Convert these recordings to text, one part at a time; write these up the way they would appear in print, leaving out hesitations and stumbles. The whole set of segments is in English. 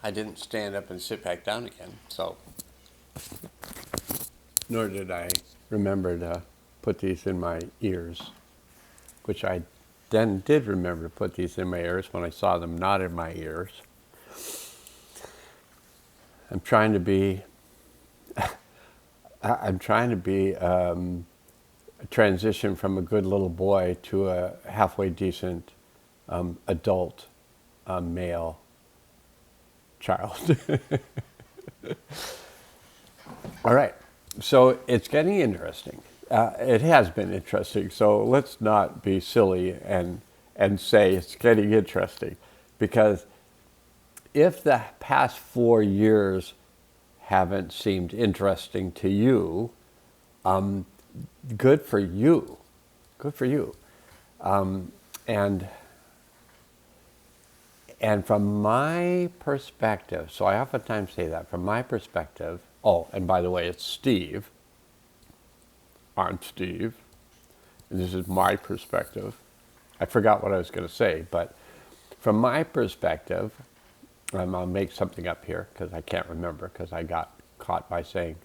I didn't stand up and sit back down again, so nor did I remember to put these in my ears, which I then did remember to put these in my ears when I saw them not in my ears. I'm trying to be a transition from a good little boy to a halfway decent adult male child. All right, so it's getting interesting. It has been interesting, so let's not be silly and say it's getting interesting, because if the past 4 years haven't seemed interesting to you, good for you. Good for you. And from my perspective, so I oftentimes say that, from my perspective, oh, and by the way, it's Steve. I'm Steve. And this is my perspective. I forgot what I was going to say, but from my perspective, I'll make something up here because I can't remember, because I got caught by saying,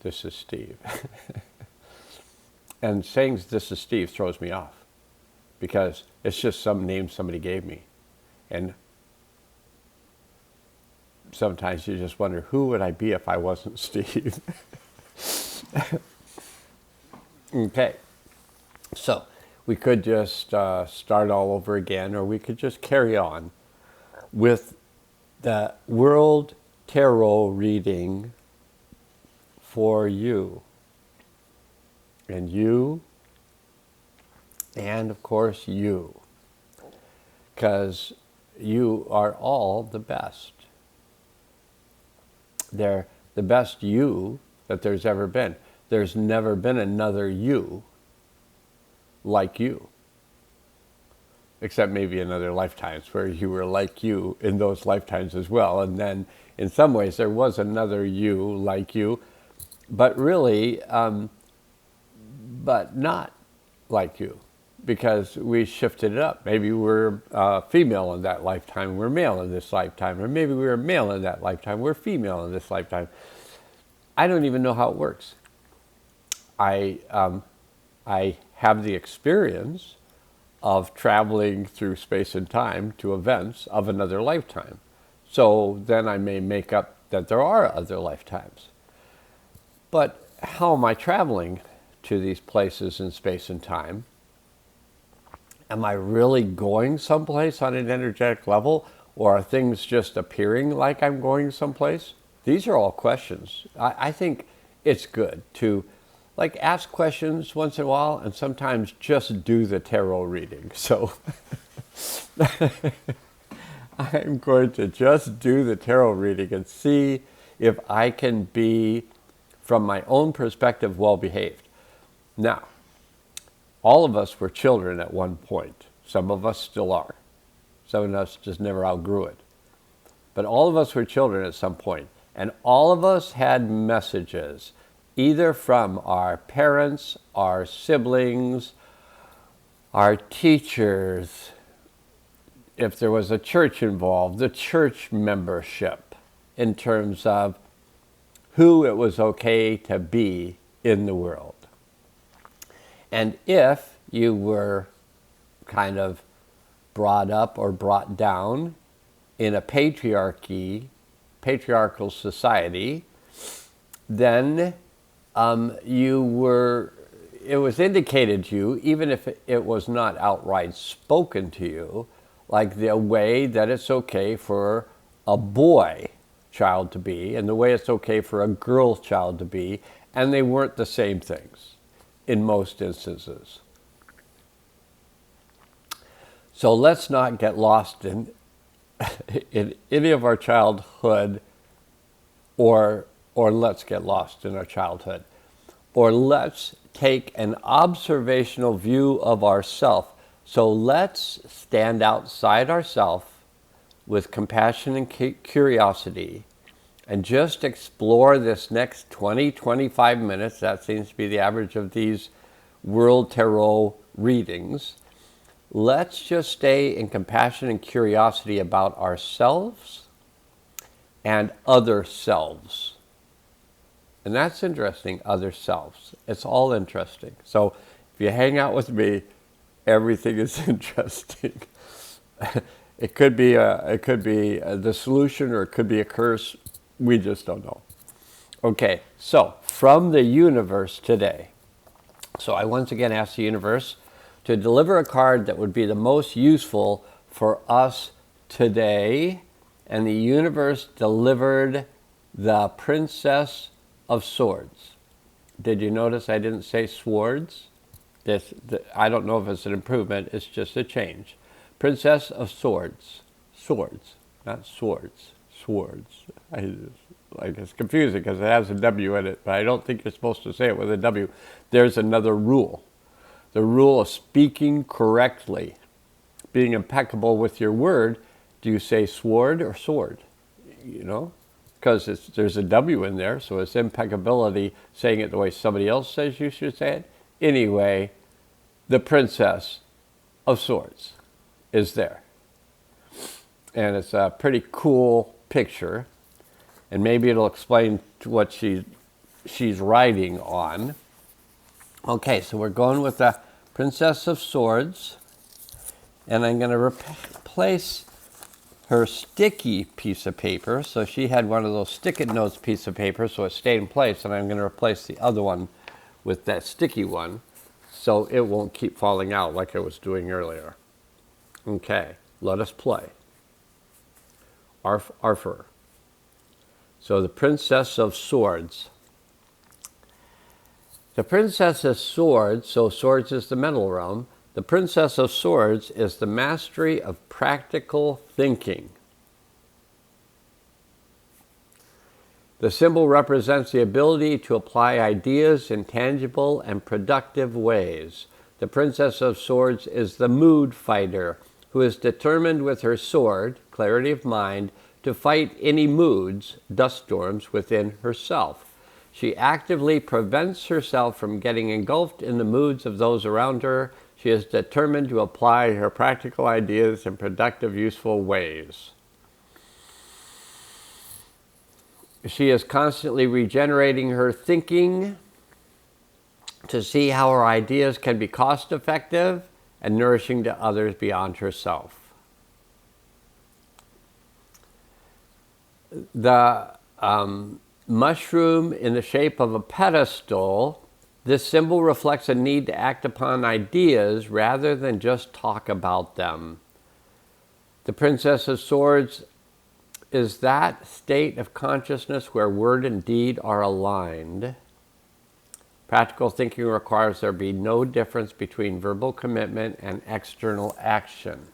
this is Steve. And saying this is Steve throws me off, because it's just some name somebody gave me. And sometimes you just wonder, who would I be if I wasn't Steve? Okay, so we could just start all over again, or we could just carry on with the World Tarot reading for you. And you, and of course you, because you are all the best. They're the best you that there's ever been. There's never been another you like you. Except maybe in other lifetimes where you were like you in those lifetimes as well. And then in some ways there was another you like you, but really, but not like you, because we shifted it up. Maybe we're female in that lifetime, we're male in this lifetime, or maybe we were male in that lifetime, we're female in this lifetime. I don't even know how it works. I have the experience of traveling through space and time to events of another lifetime. So then I may make up that there are other lifetimes. But how am I traveling to these places in space and time? Am I really going someplace on an energetic level, or are things just appearing like I'm going someplace? These are all questions. I think it's good to ask questions once in a while, and sometimes just do the tarot reading. So I'm going to just do the tarot reading and see if I can be, from my own perspective, well behaved. Now, all of us were children at one point. Some of us still are. Some of us just never outgrew it. But all of us were children at some point, and all of us had messages, either from our parents, our siblings, our teachers, if there was a church involved, the church membership, in terms of who it was okay to be in the world. And if you were kind of brought up or brought down in a patriarchal society, then it was indicated to you, even if it was not outright spoken to you, like the way that it's okay for a boy child to be and the way it's okay for a girl child to be, and they weren't the same things in most instances. So let's not get lost in any of our childhood, or let's get lost in our childhood, or let's take an observational view of ourself. So let's stand outside ourself with compassion and curiosity and just explore this next 20-25 minutes. That seems to be the average of these World Tarot readings. Let's just stay in compassion and curiosity about ourselves and other selves. And that's interesting, other selves. It's all interesting. So if you hang out with me, everything is interesting. It could be the solution, or it could be a curse. We just don't know. Okay, so from the universe today. So I once again asked the universe to deliver a card that would be the most useful for us today. And the universe delivered the Princess of Swords. Did you notice I didn't say swords? I don't know if it's an improvement. It's just a change. Princess of Swords. Swords, not swords. Swords. It's confusing because it has a W in it, but I don't think you're supposed to say it with a W. There's another rule. The rule of speaking correctly, being impeccable with your word. Do you say sword or sword? You know, because there's a W in there, so it's impeccability, saying it the way somebody else says you should say it. Anyway, the Princess of Swords is there. And it's a pretty cool picture. And maybe it'll explain what she's writing on. Okay, so we're going with the Princess of Swords. And I'm going to replace her sticky piece of paper. So she had one of those stick-it notes piece of paper, so it stayed in place. And I'm going to replace the other one with that sticky one, so it won't keep falling out like I was doing earlier. Okay, let us play. Arthur. So the Princess of Swords. The Princess of Swords, so swords is the mental realm. The Princess of Swords is the mastery of practical thinking. The symbol represents the ability to apply ideas in tangible and productive ways. The Princess of Swords is the mood fighter, who is determined with her sword, clarity of mind, to fight any moods, dust storms within herself. She actively prevents herself from getting engulfed in the moods of those around her. She is determined to apply her practical ideas in productive, useful ways. She is constantly regenerating her thinking to see how her ideas can be cost-effective and nourishing to others beyond herself. The mushroom in the shape of a pedestal, this symbol reflects a need to act upon ideas rather than just talk about them. The Princess of Swords is that state of consciousness where word and deed are aligned. Practical thinking requires there be no difference between verbal commitment and external action.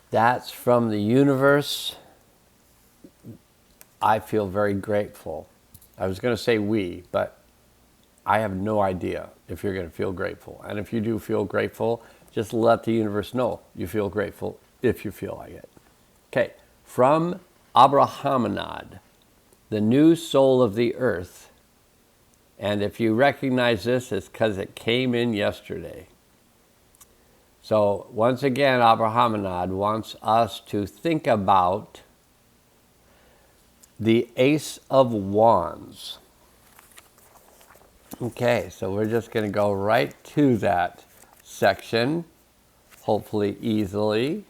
That's from the universe. I feel very grateful. I was going to say we, but I have no idea if you're going to feel grateful. And if you do feel grateful, just let the universe know you feel grateful if you feel like it. Okay, from Abrahamanad, the new soul of the earth. And if you recognize this, it's because it came in yesterday. So once again, Abrahamanad wants us to think about the Ace of Wands. Okay, so we're just going to go right to that section, hopefully easily.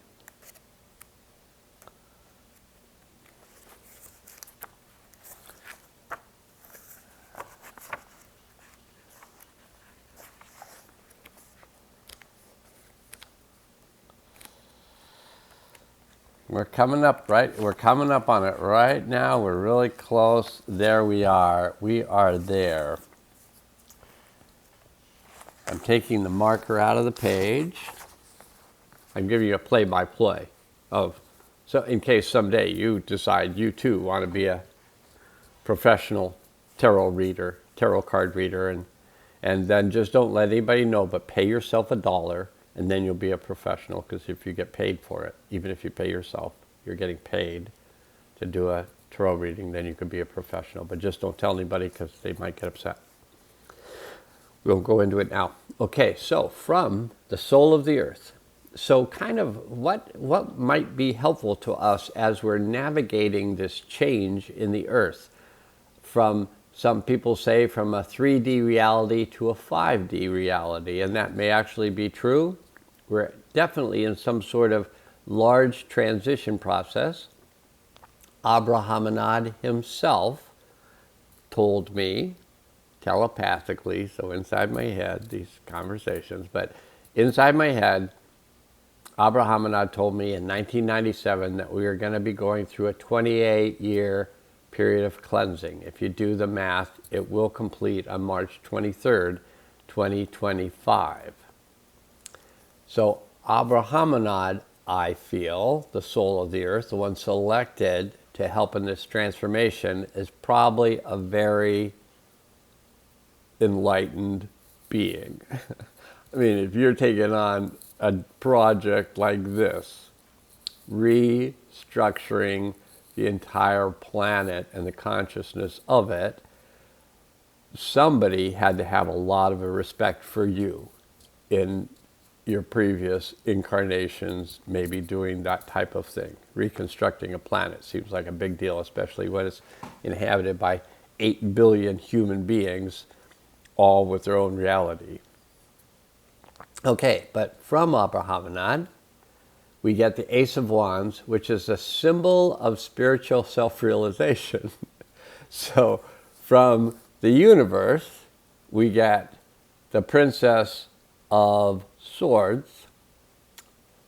We're coming up, right? We're coming up on it right now. We're really close. There we are. We are there. I'm taking the marker out of the page. I'm giving you a play-by-play of, so in case someday you decide you too want to be a professional tarot reader, tarot card reader, and then just don't let anybody know, but pay yourself $1. And then you'll be a professional, because if you get paid for it, even if you pay yourself, you're getting paid to do a tarot reading, then you can be a professional. But just don't tell anybody, because they might get upset. We'll go into it now. Okay, so from the soul of the earth, So kind of what might be helpful to us as we're navigating this change in the earth from, some people say, from a 3D reality to a 5D reality, and that may actually be true. We're definitely in some sort of large transition process. Abrahamanad himself told me telepathically, so inside my head, these conversations, but inside my head, Abrahamanad told me in 1997 that we were going to be going through a 28-year period of cleansing. If you do the math, it will complete on March 23rd, 2025. So Abrahamanad, I feel, the soul of the earth, the one selected to help in this transformation, is probably a very enlightened being. I mean, if you're taking on a project like this, restructuring the entire planet and the consciousness of it, somebody had to have a lot of respect for you in your previous incarnations, maybe doing that type of thing. Reconstructing a planet seems like a big deal, especially when it's inhabited by 8 billion human beings, all with their own reality. Okay, but from Abrahamanad, we get the Ace of Wands, which is a symbol of spiritual self-realization. So from the universe, we get the Princess of Swords,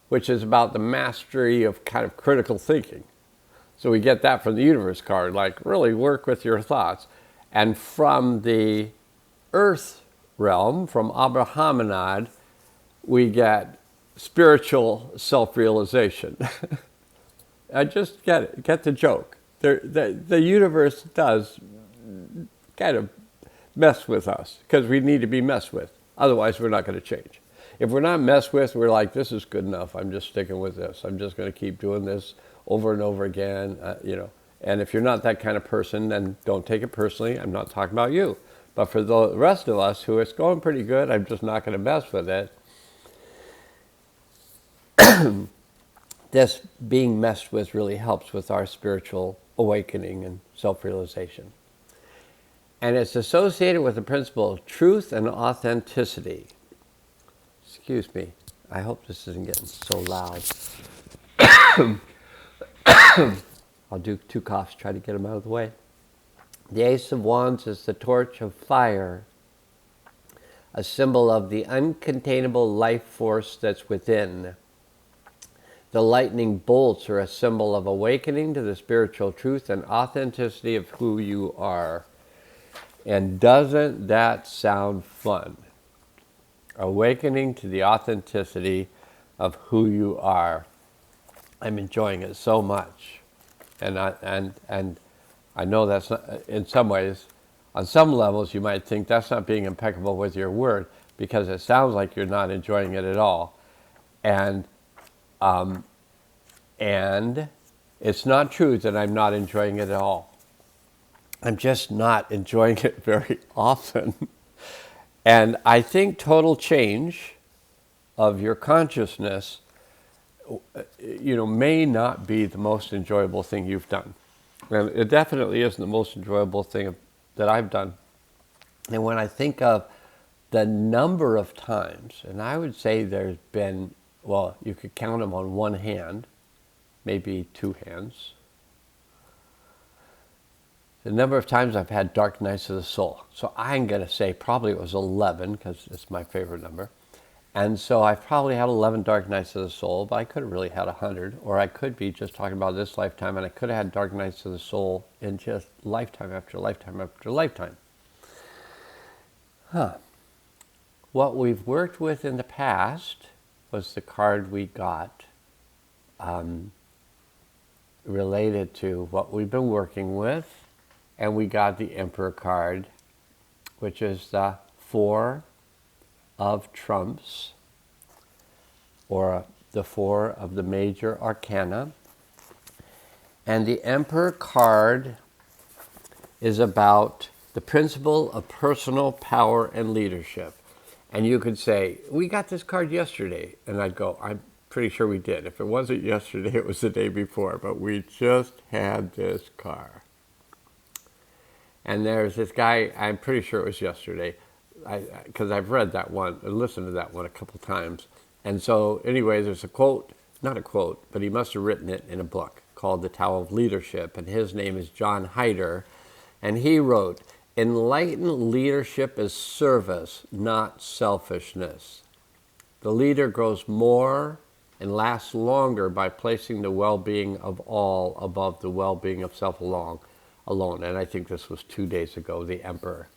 which is about the mastery of kind of critical thinking. So we get that from the universe card, like really work with your thoughts. And from the earth realm, from Abrahamanad, we get spiritual self-realization. I just get it, get the joke. The universe does kind of mess with us because we need to be messed with. Otherwise, we're not going to change. If we're not messed with, we're like, this is good enough. I'm just sticking with this. I'm just going to keep doing this over and over again, And if you're not that kind of person, then don't take it personally. I'm not talking about you. But for the rest of us who it's going pretty good, I'm just not going to mess with it. This being messed with really helps with our spiritual awakening and self-realization. And it's associated with the principle of truth and authenticity. Excuse me. I hope this isn't getting so loud. I'll do 2 coughs, try to get them out of the way. The Ace of Wands is the torch of fire, a symbol of the uncontainable life force that's within. The lightning bolts are a symbol of awakening to the spiritual truth and authenticity of who you are. And doesn't that sound fun? Awakening to the authenticity of who you are. I'm enjoying it so much. And I know that's not, in some ways, on some levels, you might think that's not being impeccable with your word because it sounds like you're not enjoying it at all. And it's not true that I'm not enjoying it at all. I'm just not enjoying it very often. And I think total change of your consciousness, may not be the most enjoyable thing you've done. And it definitely isn't the most enjoyable thing that I've done. And when I think of the number of times, and I would say there's been, well, you could count them on one hand, maybe 2 hands. The number of times I've had dark nights of the soul. So I'm going to say probably it was 11 because it's my favorite number. And so I've probably had 11 dark nights of the soul, but I could have really had 100, or I could be just talking about this lifetime, and I could have had dark nights of the soul in just lifetime after lifetime after lifetime. What we've worked with in the past was the card we got related to what we've been working with, and we got the Emperor card, which is the 4 of trumps, or the 4 of the major arcana. And the Emperor card is about the principle of personal power and leadership. And you could say, we got this card yesterday. And I'd go, Pretty sure we did. If it wasn't yesterday, it was the day before. But we just had this car. And there's this guy, I'm pretty sure it was yesterday, because I've read that one and listened to that one a couple times. And so anyway, there's a quote, not a quote, but he must have written it in a book called The Tao of Leadership. And his name is John Hyder. And he wrote, "Enlightened leadership is service, not selfishness. The leader grows more and lasts longer by placing the well-being of all above the well-being of self alone. And I think this was 2 days ago, the emperor.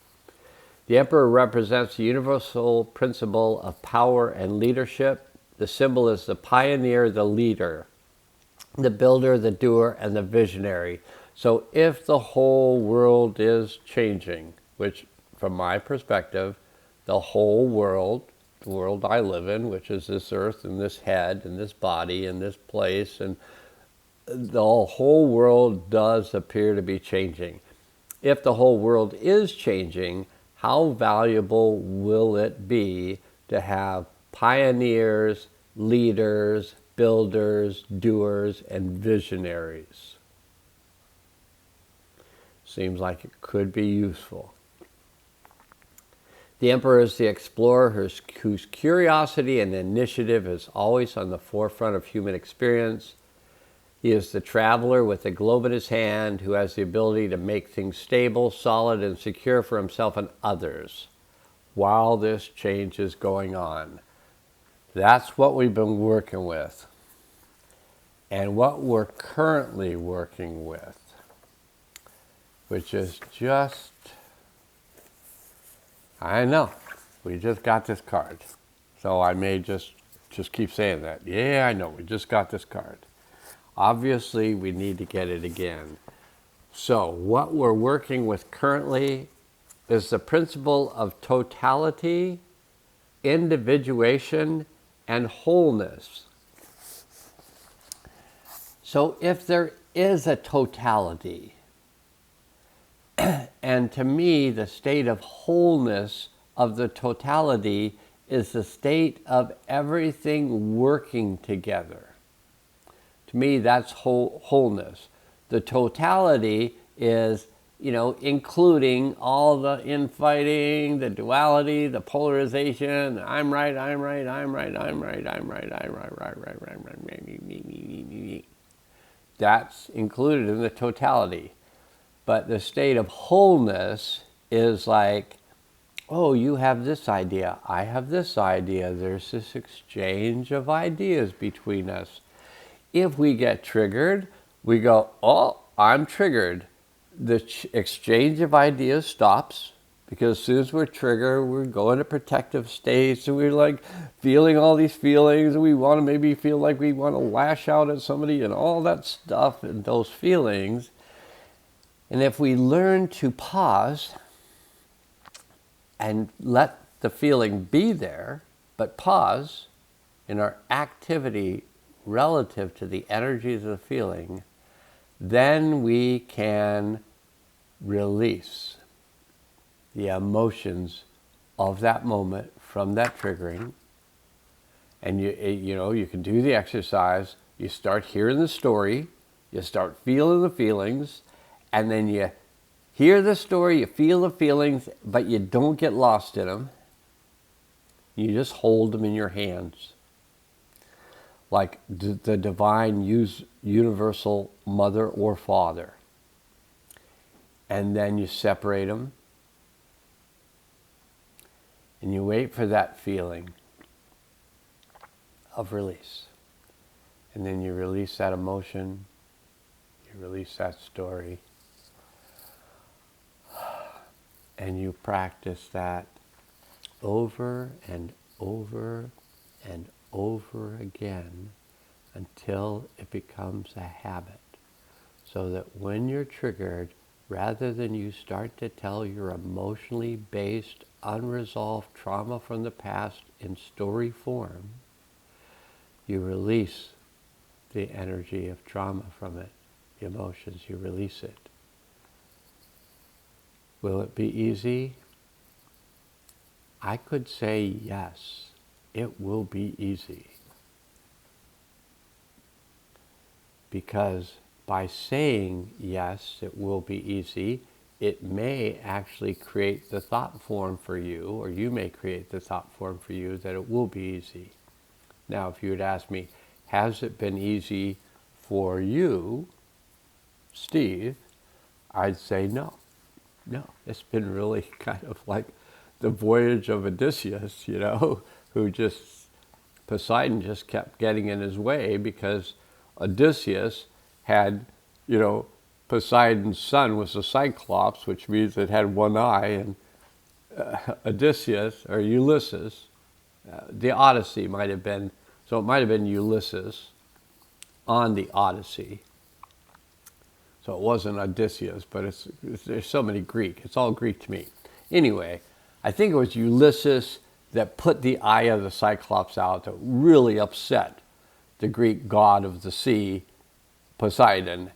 The emperor represents the universal principle of power and leadership. The symbol is the pioneer, the leader, the builder, the doer, and the visionary. So if the whole world is changing, which from my perspective, the whole world, the world I live in, which is this earth and this head and this body and this place, and the whole world does appear to be changing. If the whole world is changing, how valuable will it be to have pioneers, leaders, builders, doers, and visionaries? Seems like it could be useful. The emperor is the explorer whose curiosity and initiative is always on the forefront of human experience. He is the traveler with the globe in his hand who has the ability to make things stable, solid, and secure for himself and others while this change is going on. That's what we've been working with. And what we're currently working with, which is just, I know, we just got this card. So I may just keep saying that. Yeah, I know, we just got this card. Obviously, we need to get it again. So what we're working with currently is the principle of totality, individuation, and wholeness. So if there is a totality, and to me, the state of wholeness of the totality is the state of everything working together. To me, that's wholeness. The totality is, including all the infighting, the duality, the polarization, I'm right, I'm right, I'm right, I'm right, I'm right, I'm right. That's included in the totality. But the state of wholeness is like, oh, you have this idea, I have this idea, there's this exchange of ideas between us. If we get triggered, we go, oh, I'm triggered. The exchange of ideas stops because as soon as we're triggered, we're going to protective states and we're like feeling all these feelings and we want to maybe feel like we want to lash out at somebody and all that stuff and those feelings. And if we learn to pause and let the feeling be there, but pause in our activity relative to the energies of the feeling, then we can release the emotions of that moment from that triggering. And you can do the exercise. You start hearing the story, you start feeling the feelings, and then you hear the story, you feel the feelings, but you don't get lost in them. You just hold them in your hands. Like the divine universal mother or father. And then you separate them. And you wait for that feeling of release. And then you release that emotion. You release that story. And you practice that over and over and over again until it becomes a habit. So that when you're triggered, rather than you start to tell your emotionally based, unresolved trauma from the past in story form, you release the energy of trauma from it, the emotions, you release it. Will it be easy? I could say yes, it will be easy. because by saying yes, it will be easy, it may actually create the thought form for you, or you may create the thought form for you that it will be easy. Now, if you would ask me, has it been easy for you, Steve? I'd say no. No, it's been really kind of like the voyage of Odysseus, who just, Poseidon just kept getting in his way because Odysseus had, Poseidon's son was a Cyclops, which means it had one eye, and Odysseus, or Ulysses, the Odyssey might have been, so it might have been Ulysses on the Odyssey. So it wasn't Odysseus, but there's so many Greek. It's all Greek to me. Anyway, I think it was Ulysses that put the eye of the Cyclops out that really upset the Greek god of the sea, Poseidon,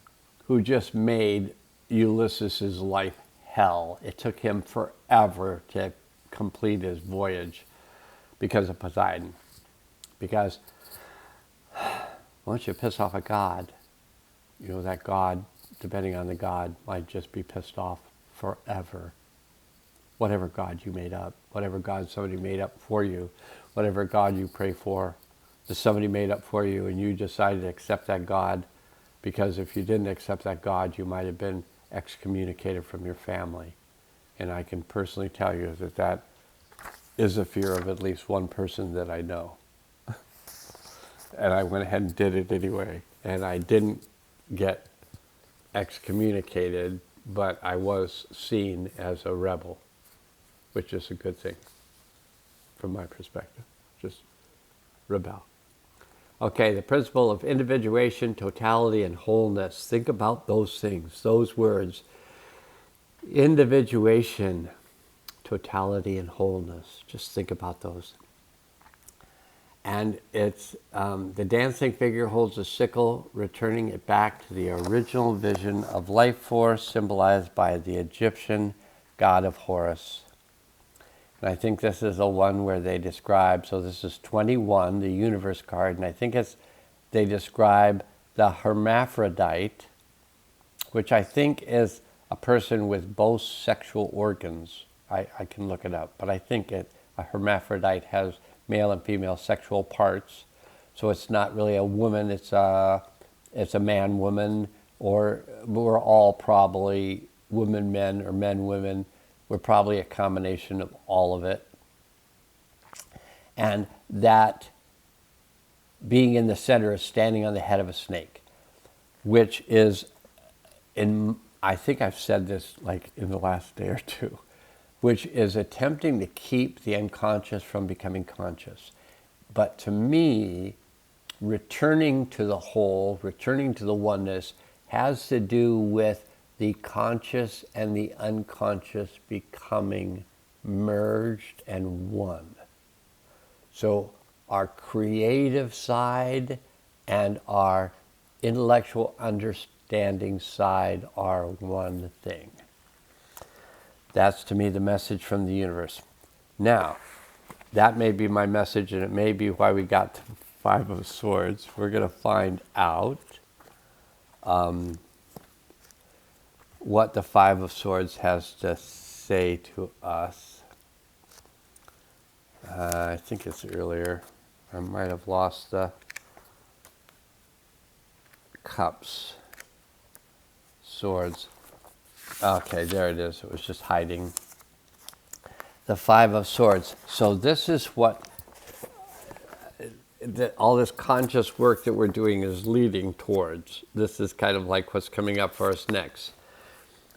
who just made Ulysses' life hell. It took him forever to complete his voyage because of Poseidon. Because once you piss off a god, that god, depending on the god, might just be pissed off forever. Whatever God you made up, whatever God somebody made up for you, whatever God you pray for, that somebody made up for you and you decided to accept that God, because if you didn't accept that God, you might have been excommunicated from your family. And I can personally tell you that that is a fear of at least one person that I know. And I went ahead and did it anyway. And I didn't get excommunicated, but I was seen as a rebel, which is a good thing from my perspective. Just rebel. Okay, the principle of individuation, totality, and wholeness. Think about those things, those words. Individuation, totality, and wholeness. Just think about those. And it's the dancing figure holds a sickle, returning it back to the original vision of life force symbolized by the Egyptian god of Horus. And I think this is the one where they describe, so this is 21, the universe card, and I think they describe the hermaphrodite, which I think is a person with both sexual organs. I can look it up, but I think a hermaphrodite has male and female sexual parts. So it's not really a woman, it's a man-woman, or we're all probably women-men or men-women. We're probably a combination of all of it. And that being in the center is standing on the head of a snake, which is, I think I've said this like in the last day or two, which is attempting to keep the unconscious from becoming conscious. But to me, returning to the whole, returning to the oneness, has to do with the conscious and the unconscious becoming merged and one. So our creative side and our intellectual understanding side are one thing. That's, to me, the message from the universe. Now, that may be my message, and it may be why we got to Five of Swords. We're going to find out what the Five of Swords has to say to us. I think it's earlier. I might have lost the Cups, Swords. Okay, there it is. It was just hiding. The Five of Swords. So this is what all this conscious work that we're doing is leading towards. This is kind of like what's coming up for us next.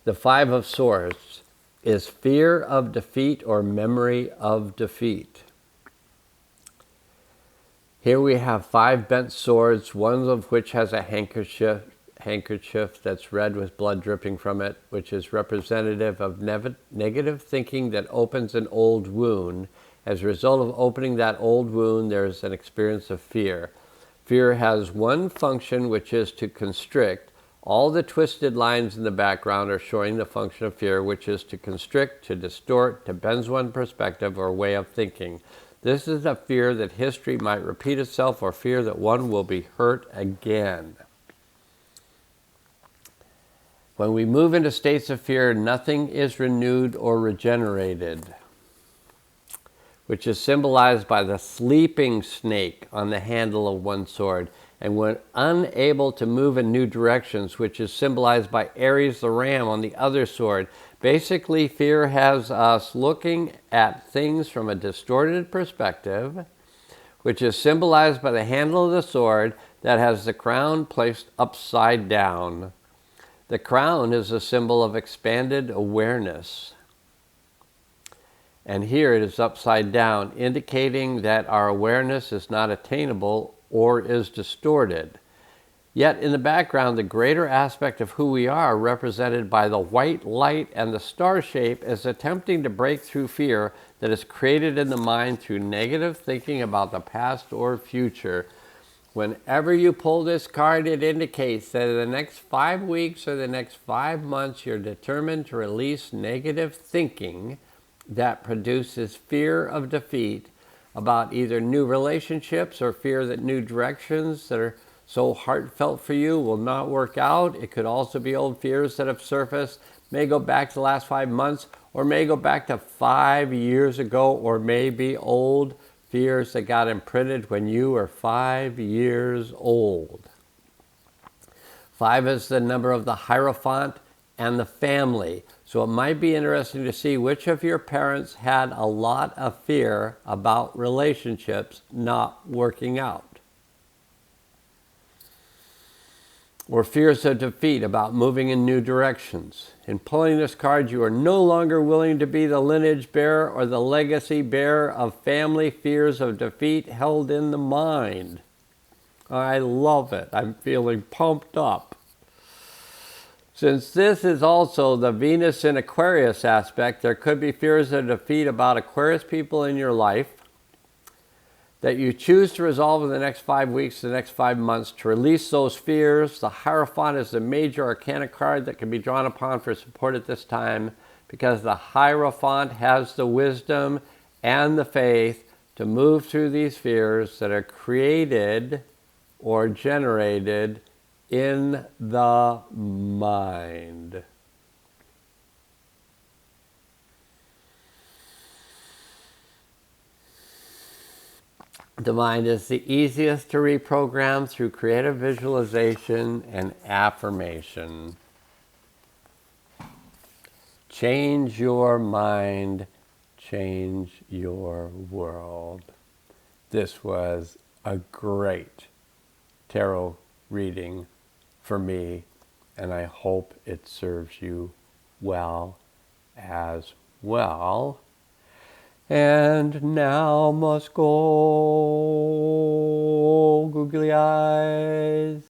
The Five of Swords is fear of defeat or memory of defeat. Here we have 5 bent swords, one of which has a handkerchief that's red with blood dripping from it, which is representative of negative thinking that opens an old wound. As a result of opening that old wound, there's an experience of fear. Fear has one function, which is to constrict. All the twisted lines in the background are showing the function of fear, which is to constrict, to distort, to bend one's perspective or way of thinking. This is a fear that history might repeat itself or fear that one will be hurt again. When we move into states of fear, nothing is renewed or regenerated, which is symbolized by the sleeping snake on the handle of one sword. And when unable to move in new directions, which is symbolized by Aries the ram on the other sword. Basically, fear has us looking at things from a distorted perspective, which is symbolized by the handle of the sword that has the crown placed upside down. The crown is a symbol of expanded awareness. And here it is upside down, indicating that our awareness is not attainable or is distorted. Yet in the background, the greater aspect of who we are, represented by the white light and the star shape, is attempting to break through fear that is created in the mind through negative thinking about the past or future. Whenever you pull this card, it indicates that in the next 5 weeks or the next 5 months, you're determined to release negative thinking that produces fear of defeat about either new relationships or fear that new directions that are so heartfelt for you will not work out. It could also be old fears that have surfaced, may go back to the last 5 months, or may go back to 5 years ago, or maybe old fears that got imprinted when you were 5 years old. 5 is the number of the Hierophant and the family. So it might be interesting to see which of your parents had a lot of fear about relationships not working out. Or fears of defeat about moving in new directions. In pulling this card, you are no longer willing to be the lineage bearer or the legacy bearer of family fears of defeat held in the mind. I love it. I'm feeling pumped up. Since this is also the Venus in Aquarius aspect, there could be fears of defeat about Aquarius people in your life that you choose to resolve in the next 5 weeks, the next 5 months, to release those fears. The Hierophant is the major arcana card that can be drawn upon for support at this time, because the Hierophant has the wisdom and the faith to move through these fears that are created or generated in the mind. The mind is the easiest to reprogram through creative visualization and affirmation. Change your mind, change your world. This was a great tarot reading for me, and I hope it serves you well as well. And now must go, googly eyes.